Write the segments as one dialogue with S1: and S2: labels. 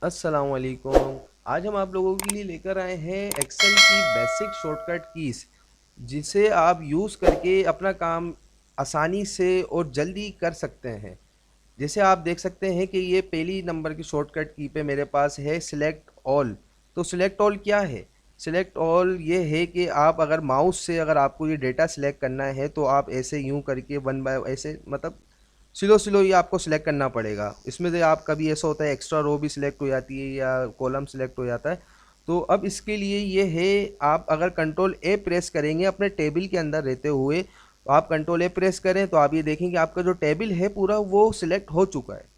S1: अस्सलामुअलैकुम। आज हम आप लोगों के लिए लेकर आए हैं एक्सेल की बेसिक शॉर्टकट कीज़, जिसे आप यूज़ करके अपना काम आसानी से और जल्दी कर सकते हैं। जैसे आप देख सकते हैं कि ये पहली नंबर की शॉर्टकट की पे मेरे पास है सिलेक्ट ऑल। तो सिलेक्ट ऑल क्या है? सिलेक्ट ऑल ये है कि आप अगर माउस से अगर आपको ये डेटा सिलेक्ट करना है तो आप ऐसे यूं करके वन बाय ऐसे मतलब स्लो स्लो ये आपको सिलेक्ट करना पड़ेगा। इसमें से आप कभी ऐसा होता है एक्स्ट्रा रो भी सिलेक्ट हो जाती है या कॉलम सिलेक्ट हो जाता है। तो अब इसके लिए ये है, आप अगर कंट्रोल ए प्रेस करेंगे अपने टेबल के अंदर रहते हुए, तो आप कंट्रोल ए प्रेस करें तो आप ये देखेंगे आपका जो टेबल है पूरा वो सिलेक्ट हो चुका है।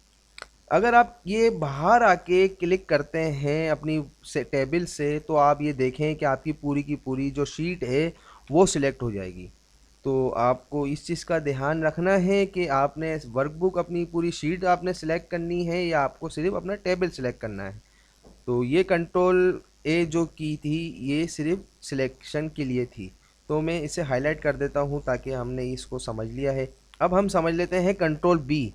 S1: अगर आप ये बाहर आके क्लिक करते हैं अपनी से टेबल से, तो आप ये देखें कि आपकी पूरी की पूरी जो शीट है वो सिलेक्ट हो जाएगी। तो आपको इस चीज़ का ध्यान रखना है कि आपने वर्कबुक अपनी पूरी शीट आपने सेलेक्ट करनी है या आपको सिर्फ अपना टेबल सेलेक्ट करना है। तो ये कंट्रोल ए जो की थी ये सिर्फ सिलेक्शन के लिए थी। तो मैं इसे हाईलाइट कर देता हूँ ताकि हमने इसको समझ लिया है। अब हम समझ लेते हैं कंट्रोल बी।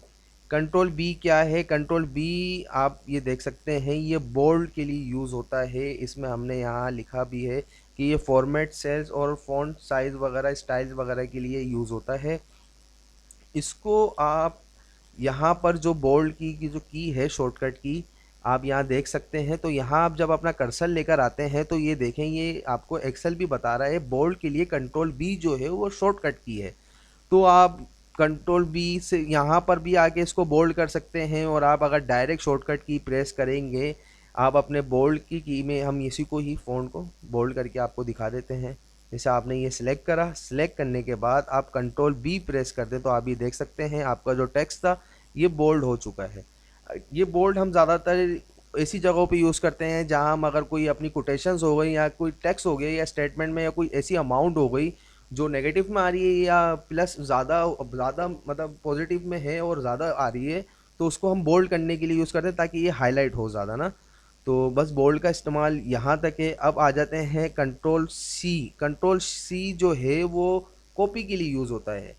S1: कंट्रोल बी क्या है? कंट्रोल बी आप ये देख सकते हैं ये बोल्ड के लिए यूज़ होता है। इसमें हमने यहाँ लिखा भी है कि ये फॉर्मेट सेल्स और फॉन्ट साइज़ वगैरह स्टाइल्स वगैरह के लिए यूज़ होता है। इसको आप यहाँ पर जो बोल्ड की जो की है शॉर्टकट की, आप यहाँ देख सकते हैं। तो यहाँ आप जब अपना कर्सर लेकर आते हैं तो ये देखें ये आपको एक्सेल भी बता रहा है बोल्ड के लिए कंट्रोल बी जो है वो शॉर्टकट की है। तो आप कंट्रोल बी से यहाँ पर भी आके इसको बोल्ड कर सकते हैं, और आप अगर डायरेक्ट शॉर्टकट की प्रेस करेंगे आप अपने बोल्ड की में हम इसी को ही फ़ॉन्ट को बोल्ड करके आपको दिखा देते हैं। जैसे आपने ये सिलेक्ट करा, सिलेक्ट करने के बाद आप कंट्रोल बी प्रेस कर दें तो आप ये देख सकते हैं आपका जो टेक्स्ट था ये बोल्ड हो चुका है। ये बोल्ड हम ज़्यादातर ऐसी जगहों पे यूज़ करते हैं जहां हम अगर कोई अपनी कोटेशंस हो गई या कोई टेक्स्ट हो गया या स्टेटमेंट में या कोई ऐसी अमाउंट हो गई जो नेगेटिव में आ रही है या प्लस ज़्यादा ज़्यादा मतलब पॉजिटिव में है और ज़्यादा आ रही है, तो उसको हम बोल्ड करने के लिए यूज़ करते हैं ताकि ये हाईलाइट हो ज़्यादा ना। तो बस बोल्ड का इस्तेमाल यहाँ तक है। अब आ जाते हैं कंट्रोल सी। कंट्रोल सी जो है वो कॉपी के लिए यूज़ होता है।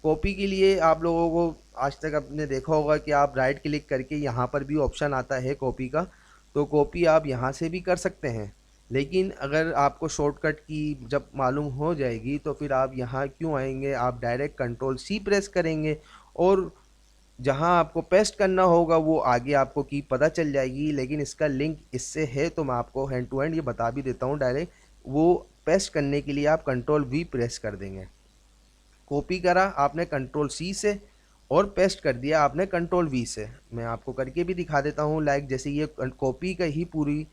S1: कॉपी के लिए आप लोगों को आज तक आपने देखा होगा कि आप राइट क्लिक करके यहाँ पर भी ऑप्शन आता है कॉपी का, तो कॉपी आप यहाँ से भी कर सकते हैं। लेकिन अगर आपको शॉर्टकट की जब मालूम हो जाएगी तो फिर आप यहाँ क्यों आएंगे, आप डायरेक्ट कंट्रोल सी प्रेस करेंगे और जहां आपको पेस्ट करना होगा वो आगे आपको की पता चल जाएगी। लेकिन इसका लिंक इससे है तो मैं आपको हैंड टू हैंड ये बता भी देता हूँ डायरेक्ट। वो पेस्ट करने के लिए आप कंट्रोल वी प्रेस कर देंगे। कॉपी करा आपने कंट्रोल सी से और पेस्ट कर दिया आपने कंट्रोल वी से। मैं आपको करके भी दिखा देता हूँ, लाइक जैसे ये कॉपी का ही पूरी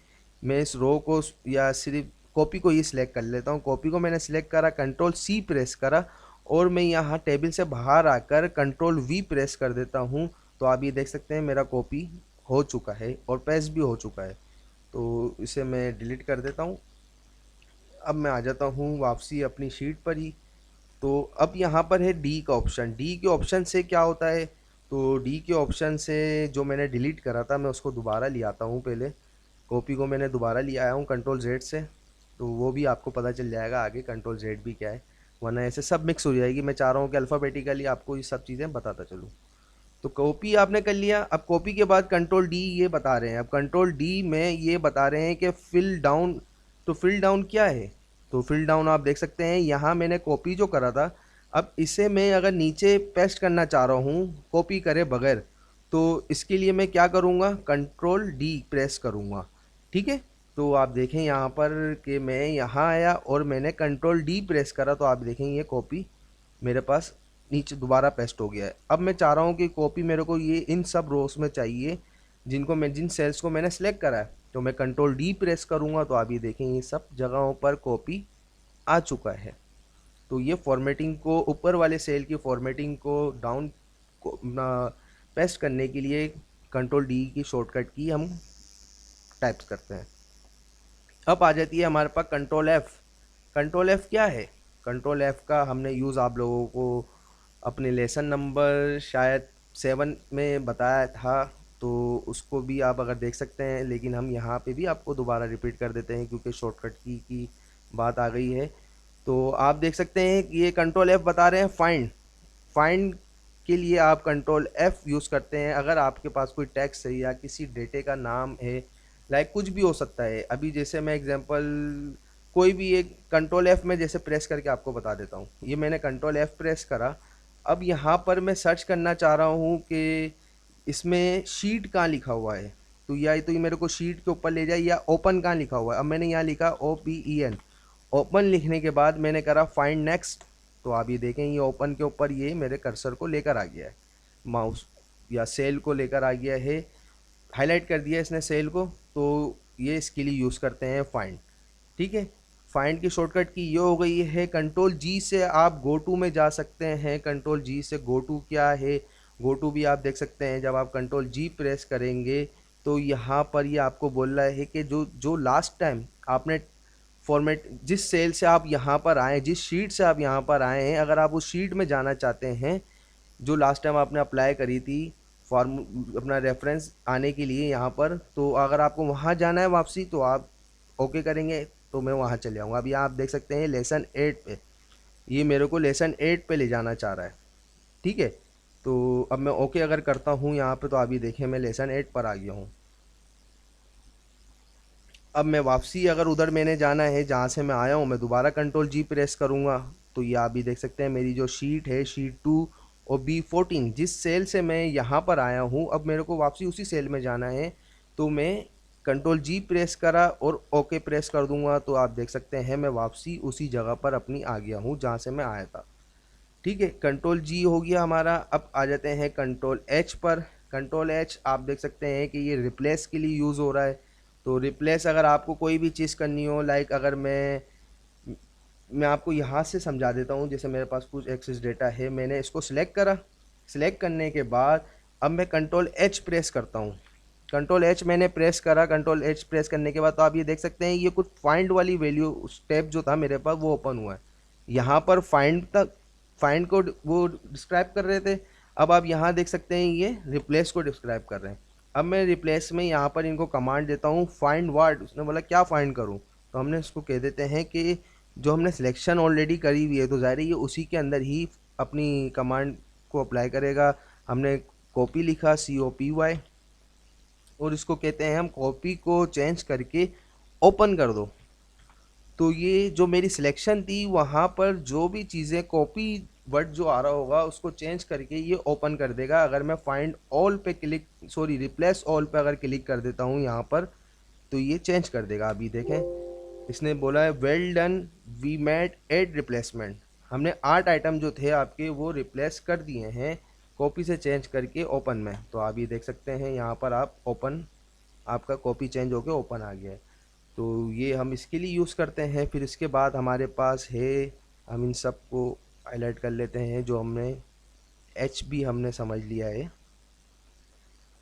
S1: मैं इस रो को या सिर्फ कॉपी को ही सिलेक्ट कर लेता हूँ। कॉपी को मैंने सिलेक्ट करा, कंट्रोल सी प्रेस करा और मैं यहाँ टेबल से बाहर आकर कंट्रोल वी प्रेस कर देता हूँ। तो आप ये देख सकते हैं मेरा कॉपी हो चुका है और पेस्ट भी हो चुका है। तो इसे मैं डिलीट कर देता हूँ। अब मैं आ जाता हूँ वापसी अपनी शीट पर ही। तो अब यहाँ पर है डी का ऑप्शन। डी के ऑप्शन से क्या होता है? तो डी के ऑप्शन से जो मैंने डिलीट करा था मैं उसको दोबारा ले आता हूँ। पहले कॉपी को मैंने दोबारा ले आया हूँ कंट्रोल जेड से, तो वो भी आपको पता चल जाएगा आगे कंट्रोल जेड भी क्या है, वरना ऐसे सब मिक्स हो जाएगी। मैं चाह रहा हूँ कि अल्फ़ाबेटिकली आपको ये सब चीज़ें बताता चलूँ। तो कॉपी आपने कर लिया। अब कॉपी के बाद कंट्रोल डी ये बता रहे हैं, अब कंट्रोल डी में ये बता रहे हैं कि फिल डाउन। तो फिल डाउन क्या है? तो फिल डाउन आप देख सकते हैं यहाँ मैंने कॉपी जो करा था, अब इसे मैं अगर नीचे पेस्ट करना चाह रहा हूँ कॉपी करे बगैर, तो इसके लिए मैं क्या करूँगा? कंट्रोल डी प्रेस करूँगा। ठीक है। तो आप देखें यहाँ पर कि मैं यहाँ आया और मैंने कंट्रोल डी प्रेस करा, तो आप देखें ये कॉपी मेरे पास नीचे दोबारा पेस्ट हो गया है। अब मैं चाह रहा हूँ कि कॉपी मेरे को ये इन सब रोस में चाहिए जिनको मैं जिन सेल्स को मैंने सेलेक्ट करा है। तो मैं कंट्रोल डी प्रेस करूँगा तो आप ये देखें ये सब जगहों पर कॉपी आ चुका है। तो ये फॉर्मेटिंग को ऊपर वाले सेल की फॉर्मेटिंग को डाउन को पेस्ट करने के लिए कंट्रोल डी की शॉर्टकट की हम टाइप करते हैं। अब आ जाती है हमारे पास कंट्रोल एफ़। कंट्रोल एफ़ क्या है? कंट्रोल एफ़ का हमने यूज़ आप लोगों को अपने लेसन नंबर शायद 7 में बताया था, तो उसको भी आप अगर देख सकते हैं। लेकिन हम यहाँ पे भी आपको दोबारा रिपीट कर देते हैं क्योंकि शॉर्टकट की बात आ गई है। तो आप देख सकते हैं कि ये कंट्रोल एफ बता रहे हैं फाइंड। फाइंड के लिए आप कंट्रोल एफ यूज़ करते हैं अगर आपके पास कोई टेक्स्ट है या किसी डेटे का नाम है, लाइक कुछ भी हो सकता है। अभी जैसे मैं एग्जांपल कोई भी एक कंट्रोल एफ में जैसे प्रेस करके आपको बता देता हूँ। ये मैंने कंट्रोल एफ प्रेस करा। अब यहाँ पर मैं सर्च करना चाह रहा हूँ कि इसमें शीट कहाँ लिखा हुआ है, तो या तो ये मेरे को शीट के ऊपर ले जाए या ओपन कहाँ लिखा हुआ है। अब मैंने यहाँ लिखा OPEN। ओपन लिखने के बाद मैंने करा फाइंड नेक्स्ट। तो आप ये देखें ये ओपन के ऊपर ये मेरे कर्सर को लेकर आ गया है, माउस या सेल को लेकर आ गया है, हाईलाइट कर दिया इसने सेल को। तो ये इसके लिए यूज़ करते हैं फाइंड। ठीक है, फाइंड की शॉर्टकट की ये हो गई है। कंट्रोल जी से आप गो टू में जा सकते हैं। कंट्रोल जी से गो टू क्या है, गो टू भी आप देख सकते हैं। जब आप कंट्रोल जी प्रेस करेंगे तो यहाँ पर ये आपको बोल रहा है कि जो जो लास्ट टाइम आपने फॉर्मेट जिस सेल से आप यहाँ पर आए, जिस शीट से आप यहाँ पर आए हैं, अगर आप उस शीट में जाना चाहते हैं जो लास्ट टाइम आपने अप्लाई करी थी फॉर्म अपना रेफरेंस आने के लिए यहाँ पर, तो अगर आपको वहाँ जाना है वापसी तो आप ओके करेंगे तो मैं वहाँ चले जाऊँगा। अभी आप देख सकते हैं लेसन 8 पे, ये मेरे को लेसन 8 पे ले जाना चाह रहा है। ठीक है, तो अब मैं ओके अगर करता हूँ यहाँ पे तो अभी देखें मैं लेसन 8 पर आ गया हूँ। अब मैं वापसी अगर उधर मैंने जाना है जहाँ से मैं आया हूँ, मैं दोबारा कंट्रोल जी प्रेस करूँगा तो ये आप भी देख सकते हैं मेरी जो शीट है शीट 2 और B14 जिस सेल से मैं यहाँ पर आया हूँ, अब मेरे को वापसी उसी सेल में जाना है। तो मैं कंट्रोल जी प्रेस करा और ओके प्रेस कर दूंगा तो आप देख सकते हैं मैं वापसी उसी जगह पर अपनी आ गया हूँ जहाँ से मैं आया था। ठीक है, कंट्रोल जी हो गया हमारा। अब आ जाते हैं कंट्रोल एच पर। कंट्रोल एच आप देख सकते हैं कि ये रिप्लेस के लिए यूज़ हो रहा है। तो रिप्लेस अगर आपको कोई भी चीज़ करनी हो, लाइक अगर मैं आपको यहाँ से समझा देता हूँ। जैसे मेरे पास कुछ एक्सेस डेटा है, मैंने इसको सिलेक्ट करा। सिलेक्ट करने के बाद अब मैं कंट्रोल एच प्रेस करता हूँ। कंट्रोल एच मैंने प्रेस करा। कंट्रोल एच प्रेस करने के बाद तो आप ये देख सकते हैं ये कुछ फाइंड वाली वैल्यू स्टेप जो था मेरे पास वो ओपन हुआ है। यहाँ पर फाइंड तक फाइंड को वो डिस्क्राइब कर रहे थे। अब आप यहाँ देख सकते हैं ये रिप्लेस को डिस्क्राइब कर रहे हैं। अब मैं रिप्लेस में यहाँ पर इनको कमांड देता हूँ फाइंड वर्ड। उसने बोला क्या फाइंड करूँ, तो हमने इसको कह देते हैं कि जो हमने सिलेक्शन ऑलरेडी करी हुई है तो ज़ाहिर है ये उसी के अंदर ही अपनी कमांड को अप्लाई करेगा। हमने कॉपी लिखा COPY और इसको कहते हैं हम कॉपी को चेंज करके ओपन कर दो। तो ये जो मेरी सिलेक्शन थी वहाँ पर जो भी चीज़ें कॉपी वर्ड जो आ रहा होगा उसको चेंज करके ये ओपन कर देगा। अगर मैं फाइंड ऑल पे क्लिक रिप्लेस ऑल पे अगर क्लिक कर देता हूँ यहाँ पर तो ये चेंज कर देगा। अभी देखें इसने बोला है well done we made 8 replacement. हमने 8 आइटम जो थे आपके वो रिप्लेस कर दिए हैं कॉपी से चेंज करके ओपन में। तो आप ये देख सकते हैं यहाँ पर आप ओपन आपका कॉपी चेंज होकर ओपन आ गया है। तो ये हम इसके लिए यूज़ करते हैं। फिर इसके बाद हमारे पास है, हम इन सब को हाईलाइट कर लेते हैं जो हमने एच भी हमने समझ लिया है।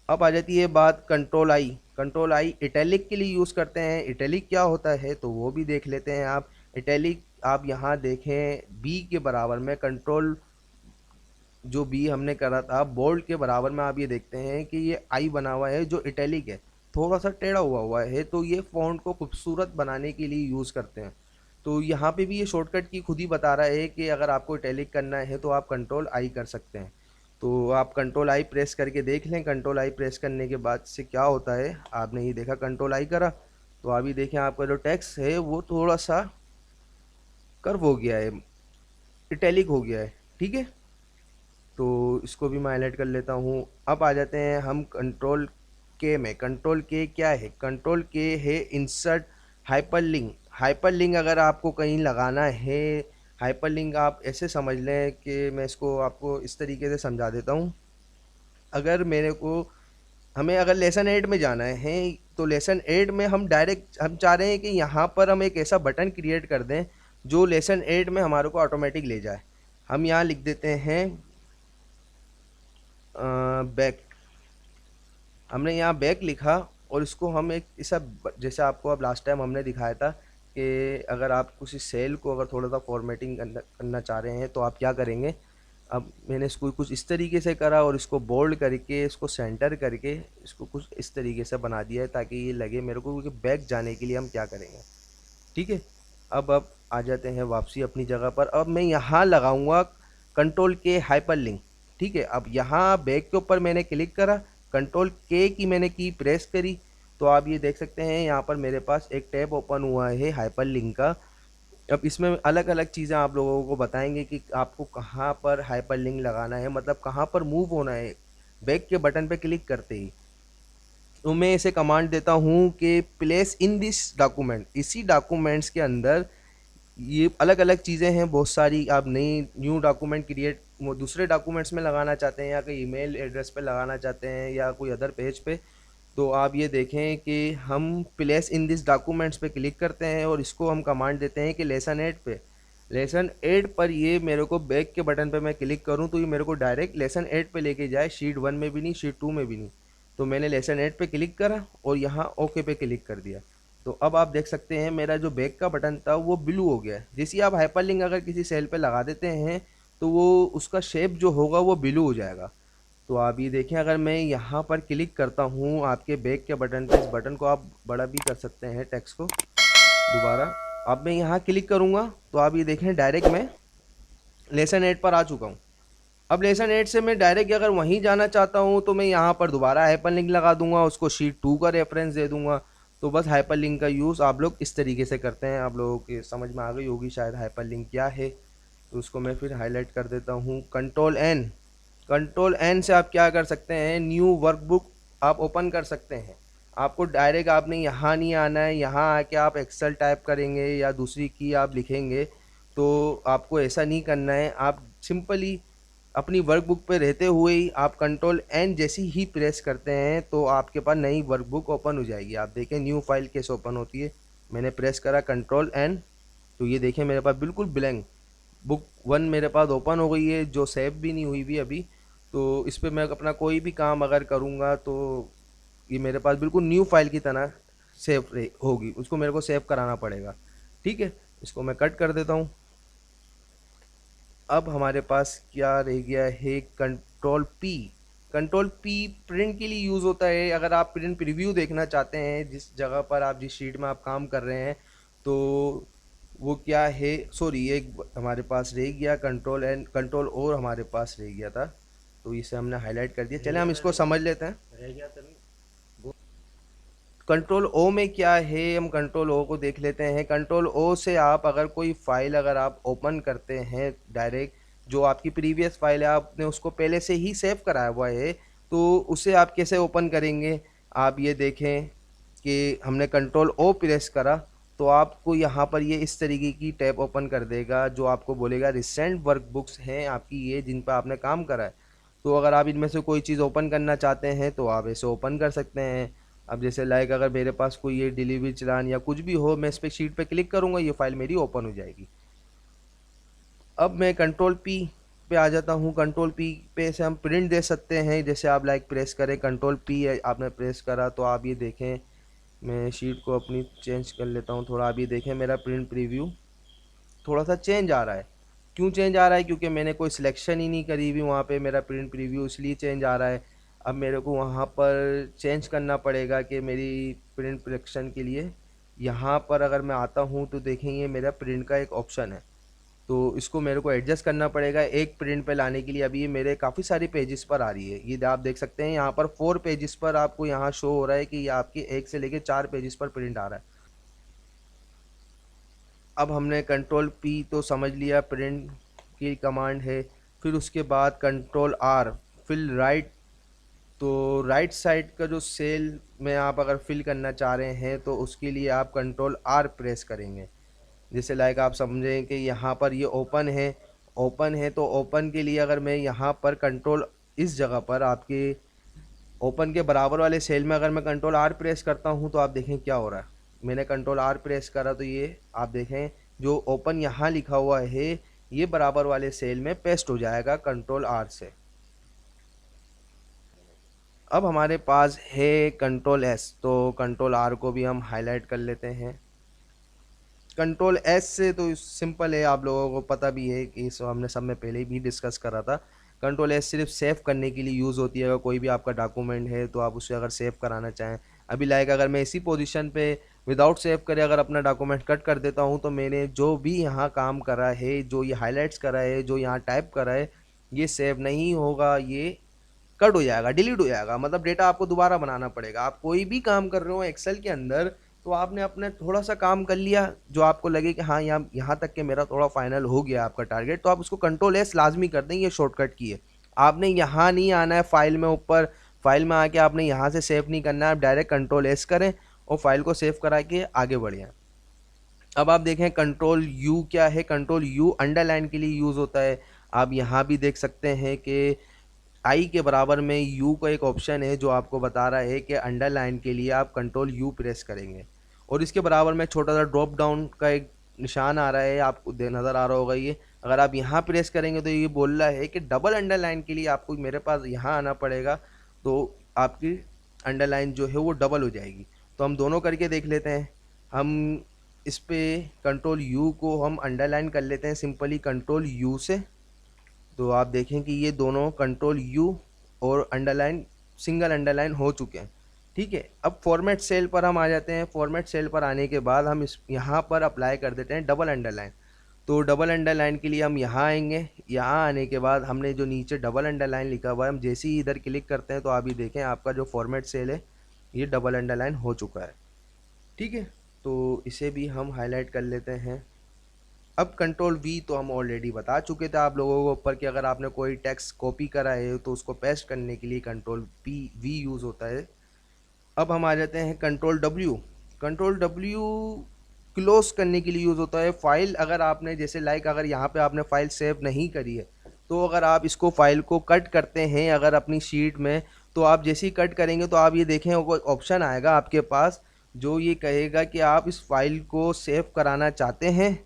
S1: अब आ जाती है बात control I. Control I italic के लिए यूज़ करते हैं। इटैलिक क्या होता है तो वो भी देख लेते हैं आप। इटैलिक आप यहाँ देखें बी के बराबर में कंट्रोल जो बी हमने करा था बोल्ड के बराबर में, आप ये देखते हैं कि ये आई बना हुआ है जो इटैलिक है, थोड़ा सा टेढ़ा हुआ हुआ है। तो ये फ़ॉन्ट को खूबसूरत बनाने के लिए यूज़ करते हैं। तो यहाँ पे भी ये शॉर्टकट की खुद ही बता रहा है कि अगर आपको इटैलिक करना है तो आप कंट्रोल आई कर सकते हैं। तो आप कंट्रोल आई प्रेस करके देख लें। कंट्रोल आई प्रेस करने के बाद से क्या होता है, आपने ये देखा कंट्रोल आई करा तो अभी देखें आपका जो टेक्स्ट है वो थोड़ा सा कर्व हो गया है, इटैलिक हो गया है। ठीक है, तो इसको भी मैं हाईलाइट कर लेता हूँ। अब आ जाते हैं हम कंट्रोल के में। कंट्रोल के क्या है, कंट्रोल के है इंसर्ट हाइपरलिंक। हाइपरलिंक अगर आपको कहीं लगाना है, हाइपरलिंक आप ऐसे समझ लें कि मैं इसको आपको इस तरीके से समझा देता हूँ। अगर मेरे को हमें अगर लेसन 8 में जाना है तो लेसन 8 में हम डायरेक्ट हम चाह रहे हैं कि यहाँ पर हम एक ऐसा बटन क्रिएट कर दें जो लेसन 8 में हमारे को ऑटोमेटिक ले जाए। हम यहाँ लिख देते हैं बैक। हमने यहाँ बैक लिखा और इसको हम एक ऐसा जैसे आपको अब लास्ट टाइम हमने दिखाया था कि अगर आप किसी सेल को अगर थोड़ा सा फॉर्मेटिंग करना चाह रहे हैं तो आप क्या करेंगे। अब मैंने इसको कुछ इस तरीके से करा और इसको बोल्ड करके इसको सेंटर करके इसको कुछ इस तरीके से बना दिया है ताकि ये लगे मेरे को कि बैक जाने के लिए हम क्या करेंगे। ठीक है, अब आ जाते हैं वापसी अपनी जगह पर। अब मैं यहाँ लगाऊंगा कंट्रोल के हाइपरलिंक। ठीक है, अब यहाँ बैक के ऊपर मैंने क्लिक करा, कंट्रोल के की मैंने की प्रेस करी, तो आप ये देख सकते हैं यहाँ पर मेरे पास एक टैब ओपन हुआ है हाइपरलिंक का। अब इसमें अलग अलग चीज़ें आप लोगों को बताएंगे कि आपको कहाँ पर हाइपरलिंक लगाना है, मतलब कहाँ पर मूव होना है बैक के बटन पे क्लिक करते ही। तो मैं इसे कमांड देता हूँ कि प्लेस इन दिस डॉक्यूमेंट। इसी डॉक्यूमेंट्स के अंदर ये अलग अलग चीज़ें हैं बहुत सारी। आप नई न्यू डॉक्यूमेंट क्रिएट वो दूसरे डॉक्यूमेंट्स में लगाना चाहते हैं, या कोई ईमेल एड्रेस पे लगाना चाहते हैं, या कोई अदर पेज पे, तो आप ये देखें कि हम प्लेस इन दिस डॉक्यूमेंट्स पे क्लिक करते हैं और इसको हम कमांड देते हैं कि लेसन 8 पे। लेसन 8 पर ये मेरे को बैक के बटन पे मैं क्लिक करूँ तो ये मेरे को डायरेक्ट लेसन 8 पे लेके जाए, शीट 1 में भी नहीं, शीट 2 में भी नहीं। तो मैंने लेसन 8 पे क्लिक करा और यहाँ ओके पे क्लिक कर दिया। तो अब आप देख सकते हैं मेरा जो बैक का बटन था वो ब्लू हो गया। जैसे आप हाइपरलिंक अगर किसी सेल पे लगा देते हैं तो वो उसका शेप जो होगा वो ब्लू हो जाएगा। तो आप ये देखें, अगर मैं यहाँ पर क्लिक करता हूँ आपके बैक के बटन पे, इस बटन को आप बड़ा भी कर सकते हैं टेक्स्ट को दोबारा। अब मैं यहाँ क्लिक करूँगा तो आप ये देखें डायरेक्ट मैं लेसन 8 पर आ चुका हूँ। अब लेसन 8 से मैं डायरेक्ट अगर वहीं जाना चाहता हूँ तो मैं यहाँ पर दोबारा हाइपरलिंक लगा दूंगा, उसको शीट 2 का रेफरेंस दे दूंगा। तो बस हाइपरलिंक का यूज़ आप लोग इस तरीके से करते हैं। आप लोगों के समझ में आ गई होगी शायद हाइपरलिंक क्या है। तो उसको मैं फिर हाईलाइट कर देता हूँ, कंट्रोल एन। कंट्रोल एन से आप क्या कर सकते हैं, न्यू वर्कबुक आप ओपन कर सकते हैं। आपको डायरेक्ट आपने यहाँ नहीं आना है, यहाँ आके आप एक्सेल टाइप करेंगे या दूसरी की आप लिखेंगे, तो आपको ऐसा नहीं करना है। आप सिंपली अपनी वर्कबुक पे रहते हुए ही आप कंट्रोल एन जैसी ही प्रेस करते हैं तो आपके पास नई वर्कबुक ओपन हो जाएगी। आप देखें न्यू फाइल कैसे ओपन होती है। मैंने प्रेस करा कंट्रोल एन, तो ये देखें मेरे पास बिल्कुल ब्लैंक बुक 1 मेरे पास ओपन हो गई है, जो सेव भी नहीं हुई भी अभी। तो इस पर मैं अपना कोई भी काम अगर करूँगा तो ये मेरे पास बिल्कुल न्यू फाइल की तरह सेव होगी, उसको मेरे को सेव कराना पड़ेगा। ठीक है, इसको मैं कट कर देता हूँ। अब हमारे पास क्या रह गया है, control P. Control P print के लिए यूज़ होता है। अगर आप प्रिंट प्रीव्यू देखना चाहते हैं जिस जगह पर आप जिस शीट में आप काम कर रहे हैं, तो वो क्या है, सॉरी एक हमारे पास रह गया कंट्रोल एंड कंट्रोल और हमारे पास रह गया था, तो इसे हमने हाईलाइट कर दिया। चले हम इसको समझ लेते हैं।
S2: रह गया तो नहीं।
S1: कंट्रोल ओ में क्या है, हम कंट्रोल ओ को देख लेते हैं। कंट्रोल ओ से आप अगर कोई फाइल अगर आप ओपन करते हैं डायरेक्ट, जो आपकी प्रीवियस फाइल है आपने उसको पहले से ही सेव कराया हुआ है, तो उसे आप कैसे ओपन करेंगे। आप ये देखें कि हमने कंट्रोल ओ प्रेस करा तो आपको यहाँ पर ये इस तरीके की टैब ओपन कर देगा, जो आपको बोलेगा रिसेंट वर्कबुक्स हैं आपकी ये जिन पर आपने काम करा है। तो अगर आप इनमें से कोई चीज़ ओपन करना चाहते हैं तो आप इसे ओपन कर सकते हैं। अब जैसे लाइक अगर मेरे पास कोई ये डिलीवरी चलान या कुछ भी हो, मैं इस पर शीट पे क्लिक करूँगा, ये फाइल मेरी ओपन हो जाएगी। अब मैं कंट्रोल पी पे आ जाता हूँ। कंट्रोल पी पे से हम प्रिंट दे सकते हैं। जैसे आप लाइक प्रेस करें कंट्रोल पी आपने प्रेस करा तो आप ये देखें, मैं शीट को अपनी चेंज कर लेता हूँ थोड़ा। आप ये देखें मेरा प्रिंट प्रीव्यू थोड़ा सा चेंज आ रहा है। क्यों चेंज आ रहा है, क्योंकि मैंने कोई सिलेक्शन ही नहीं करी हुई वहाँ पे, मेरा प्रिंट प्रीव्यू इसलिए चेंज आ रहा है। अब मेरे को वहाँ पर चेंज करना पड़ेगा कि मेरी प्रिंट सिलेक्शन के लिए यहाँ पर अगर मैं आता हूँ तो देखेंगे मेरा प्रिंट का एक ऑप्शन है, तो इसको मेरे को एडजस्ट करना पड़ेगा एक प्रिंट पे लाने के लिए। अभी ये मेरे काफ़ी सारी पेजेस पर आ रही है, ये आप देख सकते हैं यहाँ पर 4 पेजेस पर आपको यहाँ शो हो रहा है कि ये आपके 1 से लेके 4 पेजेस पर प्रिंट आ रहा है। अब हमने कंट्रोल पी तो समझ लिया प्रिंट की कमांड है। फिर उसके बाद कंट्रोल आर फिल राइट। तो राइट साइड का जो सेल में आप अगर फिल करना चाह रहे हैं तो उसके लिए आप कंट्रोल आर प्रेस करेंगे। जैसे लाइक आप समझें कि यहाँ पर ये ओपन है, ओपन है तो ओपन के लिए अगर मैं यहाँ पर कंट्रोल इस जगह पर आपके ओपन के बराबर वाले सेल में अगर मैं कंट्रोल आर प्रेस करता हूँ तो आप देखें क्या हो रहा है। मैंने कंट्रोल आर प्रेस करा तो ये आप देखें जो ओपन यहाँ लिखा हुआ है ये बराबर वाले सेल में पेस्ट हो जाएगा कंट्रोल आर से। अब हमारे पास है कंट्रोल एस, तो कंट्रोल आर को भी हम हाईलाइट कर लेते हैं। कंट्रोल एस से तो सिंपल है, आप लोगों को पता भी है कि इस हमने सब में पहले भी डिस्कस करा था। कंट्रोल एस सिर्फ सेव करने के लिए यूज़ होती है। अगर कोई भी आपका डॉक्यूमेंट है तो आप उसे अगर सेव कराना चाहें, अभी लाइक अगर मैं इसी पोजीशन पे विदाउट सेव करे अगर अपना डॉक्यूमेंट कट कर देता हूँ तो मैंने जो भी यहाँ काम करा है, जो ये हाईलाइट्स करा है, जो यहाँ टाइप करा है, ये सेव नहीं होगा, ये कट हो जाएगा, डिलीट हो जाएगा। मतलब डेटा आपको दोबारा बनाना पड़ेगा। आप कोई भी काम कर रहे हो एक्सेल के अंदर, तो आपने अपने थोड़ा सा काम कर लिया जो आपको लगे कि हाँ यहाँ तक के मेरा थोड़ा फाइनल हो गया आपका टारगेट, तो आप उसको कंट्रोल एस लाजमी कर दें, ये शॉर्टकट की है। आपने यहाँ नहीं आना है फाइल में, ऊपर फाइल में आके आपने यहाँ से सेव नहीं करना है, आप डायरेक्ट कंट्रोल एस करें और फाइल को सेव करा के आगे बढ़ें। अब आप देखें कंट्रोल यू क्या है। कंट्रोल यू अंडरलाइन के लिए यूज़ होता है। आप यहाँ भी देख सकते हैं कि आई के बराबर में यू का एक ऑप्शन है जो आपको बता रहा है कि अंडरलाइन के लिए आप कंट्रोल यू प्रेस करेंगे, और इसके बराबर में छोटा सा ड्रॉप डाउन का एक निशान आ रहा है, आपको नज़र आ रहा होगा ये। अगर आप यहाँ प्रेस करेंगे तो ये बोल रहा है कि डबल अंडरलाइन के लिए आपको मेरे पास यहाँ आना पड़ेगा, तो आपकी अंडरलाइन जो है वो डबल हो जाएगी। तो हम दोनों करके देख लेते हैं। हम इस पे कंट्रोल यू को हम अंडरलाइन कर लेते हैं सिंपली कंट्रोल यू से। तो आप देखें कि ये दोनों कंट्रोल यू और अंडरलाइन सिंगल अंडरलाइन हो चुके हैं। ठीक है, अब फॉर्मेट सेल पर हम आ जाते हैं। फॉर्मेट सेल पर आने के बाद हम इस यहाँ पर अप्लाई कर देते हैं डबल अंडरलाइन। तो डबल अंडरलाइन के लिए हम यहाँ आएंगे। यहाँ आने के बाद हमने जो नीचे डबल अंडरलाइन लिखा हुआ है, हम जैसे ही इधर क्लिक करते हैं तो आप ये देखें आपका जो फॉर्मेट सेल है ये डबल अंडरलाइन हो चुका है। ठीक है, तो इसे भी हम हाईलाइट कर लेते हैं। अब कंट्रोल वी तो हम ऑलरेडी बता चुके थे आप लोगों को ऊपर कि अगर आपने कोई टेक्स्ट कॉपी करा है तो उसको पेस्ट करने के लिए कंट्रोल वी यूज़ होता है। अब हम आ जाते हैं control W. Control W close करने के लिए यूज़ होता है। फाइल अगर आपने जैसे अगर यहाँ पे आपने फाइल सेव नहीं करी है, तो अगर आप इसको फाइल को कट करते हैं अगर अपनी शीट में, तो आप जैसे ही कट करेंगे तो आप ये देखें ऑप्शन आएगा आपके पास जो ये कहेगा कि आप इस फाइल को सेव कराना चाहते हैं।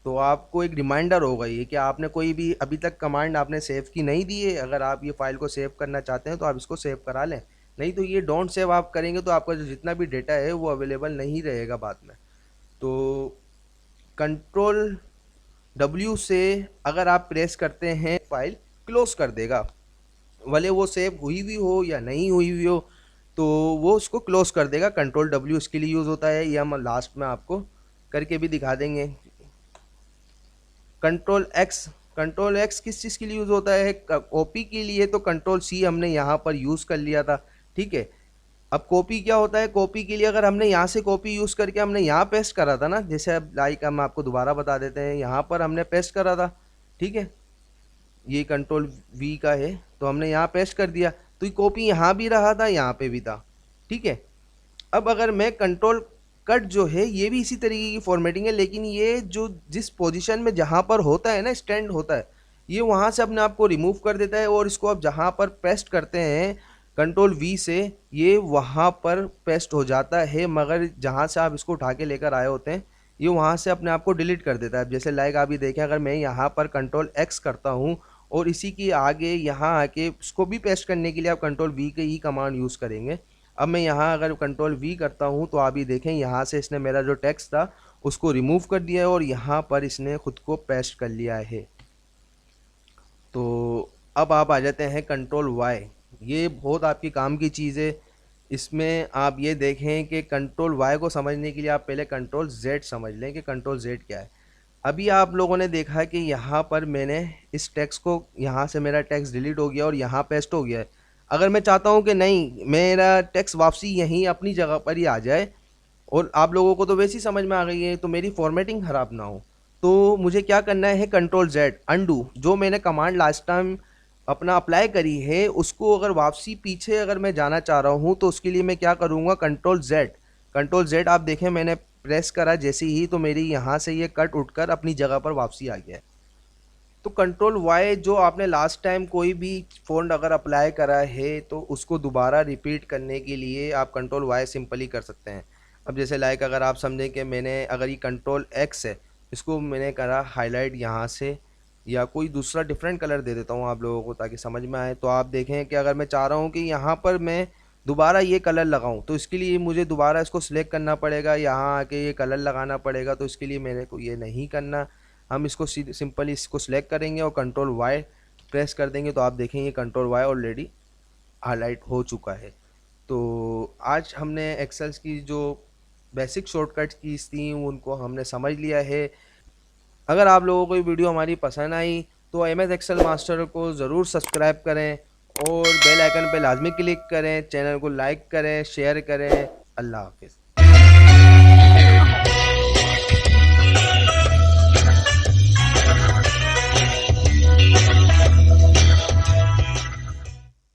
S1: तो आपको एक रिमाइंडर होगा ये कि आपने कोई भी अभी तक कमांड आपने सेव की नहीं दी है। अगर आप ये फाइल को सेव करना चाहते हैं तो आप इसको सेव करा लें, नहीं तो ये डोंट सेव आप करेंगे तो आपका जो जितना भी डेटा है वो अवेलेबल नहीं रहेगा बाद में। तो कंट्रोल डब्ल्यू से अगर आप प्रेस करते हैं फाइल क्लोज कर देगा, भले वो सेव हुई भी हो या नहीं हुई भी हो, तो वो उसको क्लोज कर देगा। कंट्रोल डब्ल्यू इसके लिए यूज़ होता है, ये हम लास्ट में आपको करके भी दिखा देंगे। कंट्रोल एक्स किस चीज़ के लिए यूज़ होता है? कॉपी के लिए। तो कंट्रोल सी हमने यहाँ पर यूज़ कर लिया था। ठीक है, अब कॉपी क्या होता है? कॉपी के लिए अगर हमने यहाँ से कॉपी यूज़ करके हमने यहाँ पेस्ट करा था ना, जैसे अब हम आपको दोबारा बता देते हैं, यहाँ पर हमने पेस्ट करा था। ठीक है, ये कंट्रोल वी का है तो हमने यहाँ पेस्ट कर दिया, तो ये कॉपी यहाँ भी रहा था यहाँ पे भी था। ठीक है, अब अगर मैं कंट्रोल कट जो है ये भी इसी तरीके की फॉर्मेटिंग है, लेकिन ये जो जिस पोजीशन में जहाँ पर होता है ना स्टैंड होता है, ये वहाँ से अपने आप को रिमूव कर देता है और इसको आप जहाँ पर पेस्ट करते हैं कंट्रोल वी से, ये वहाँ पर पेस्ट हो जाता है, मगर जहाँ से आप इसको उठा के लेकर आए होते हैं ये वहाँ से अपने आप को डिलीट कर देता है। जैसे आप ये देखें, अगर मैं यहाँ पर कंट्रोल एक्स करता हूँ और इसी के आगे यहाँ आके इसको भी पेस्ट करने के लिए आप कंट्रोल वी के ही कमांड यूज़ करेंगे। अब मैं यहाँ अगर कंट्रोल वी करता हूँ तो आप ये देखें यहाँ से इसने मेरा जो टेक्स्ट था उसको रिमूव कर दिया है और यहाँ पर इसने खुद को पेस्ट कर लिया है। तो अब आप आ जाते हैं कंट्रोल वाई। ये बहुत आपकी काम की चीज़ है। इसमें आप ये देखें कि कंट्रोल वाई को समझने के लिए आप पहले कंट्रोल जेड समझ लें कि कंट्रोल जेड क्या है। अभी आप लोगों ने देखा कि यहाँ पर मैंने इस टेक्स्ट को, यहाँ से मेरा टेक्स्ट डिलीट हो गया और यहाँ पेस्ट हो गया है। अगर मैं चाहता हूँ कि नहीं मेरा टेक्स्ट वापसी यहीं अपनी जगह पर ही आ जाए, और आप लोगों को तो वैसे ही समझ में आ गई है, तो मेरी फॉर्मेटिंग ख़राब ना हो, तो मुझे क्या करना है? कंट्रोल जेड अंडू, जो मैंने कमांड लास्ट टाइम अपना अप्लाई करी है उसको अगर वापसी पीछे अगर मैं जाना चाह रहा हूँ तो उसके लिए मैं क्या करूँगा? Control Z. कंट्रोल जेड आप देखें मैंने प्रेस करा जैसे ही, तो मेरी यहाँ से ये कट उठकर अपनी जगह पर वापसी आ गया है। तो कंट्रोल वाई जो आपने लास्ट टाइम कोई भी फ़ॉन्ट अगर अप्लाई करा है तो उसको दोबारा रिपीट करने के लिए आप कंट्रोल वाई सिंपली कर सकते हैं। अब जैसे अगर आप समझें कि मैंने अगर ये कंट्रोल एक्स है, इसको मैंने करा हाईलाइट यहाँ से, या कोई दूसरा डिफरेंट कलर दे देता हूँ आप लोगों को ताकि समझ में आए। तो आप देखें कि अगर मैं चाह रहा हूँ कि यहाँ पर मैं दोबारा ये कलर लगाऊँ तो इसके लिए मुझे दोबारा इसको सिलेक्ट करना पड़ेगा, यहाँ आके ये कलर लगाना पड़ेगा। तो इसके लिए मेरे को ये नहीं करना, हम इसको सिंपली इसको सिलेक्ट करेंगे और कंट्रोल वाई प्रेस कर देंगे तो आप देखेंगे कंट्रोल वाई ऑलरेडी हाईलाइट हो चुका है। तो आज हमने एक्सेल्स की जो बेसिक शॉर्टकट कीज़ थी उनको हमने समझ लिया है। अगर आप लोगों को ये वीडियो हमारी पसंद आई तो एम एस एक्सेल मास्टर को ज़रूर सब्सक्राइब करें और बेल आइकन पे लाजमी क्लिक करें, चैनल को लाइक करें, शेयर करें। अल्लाह हाफिज़।